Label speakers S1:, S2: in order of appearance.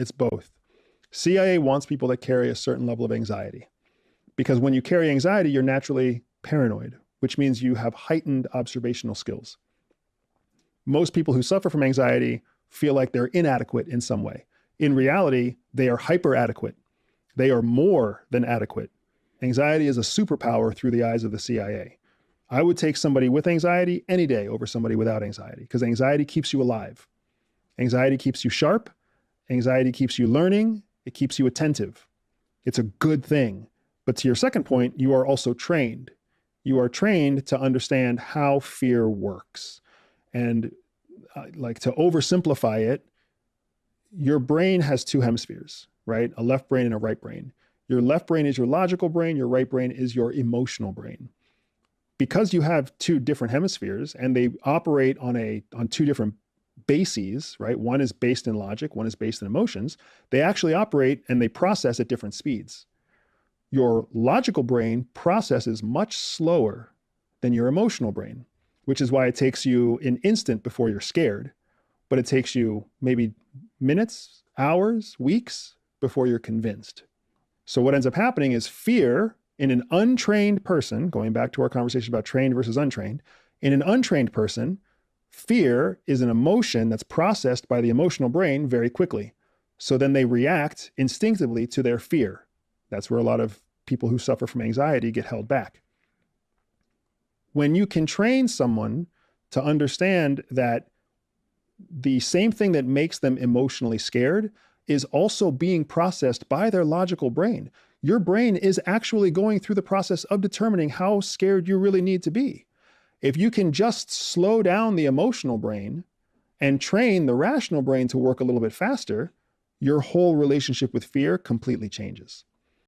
S1: It's both. CIA wants people that carry a certain level of anxiety, because when you carry anxiety, you're naturally paranoid, which means you have heightened observational skills. Most people who suffer from anxiety feel like they're inadequate in some way. In reality, they are hyper adequate. They are more than adequate. Anxiety is a superpower through the eyes of the CIA. I would take somebody with anxiety any day over somebody without anxiety, because anxiety keeps you alive. Anxiety keeps you sharp. Anxiety keeps you learning. It keeps you attentive. It's a good thing. But to your second point, you are also trained. You are trained to understand how fear works. And like, to oversimplify it, your brain has two hemispheres, right? A left brain and a right brain. Your left brain is your logical brain. Your right brain is your emotional brain. Because you have two different hemispheres and they operate on two different bases, right? One is based in logic, one is based in emotions. They actually operate and they process at different speeds. Your logical brain processes much slower than your emotional brain, which is why it takes you an instant before you're scared, but it takes you maybe minutes, hours, weeks before you're convinced. So what ends up happening is fear in an untrained person, going back to our conversation about trained versus untrained, in an untrained person, fear is an emotion that's processed by the emotional brain very quickly. So then they react instinctively to their fear. That's where a lot of people who suffer from anxiety get held back. When you can train someone to understand that the same thing that makes them emotionally scared is also being processed by their logical brain. Your brain is actually going through the process of determining how scared you really need to be. If you can just slow down the emotional brain and train the rational brain to work a little bit faster, your whole relationship with fear completely changes.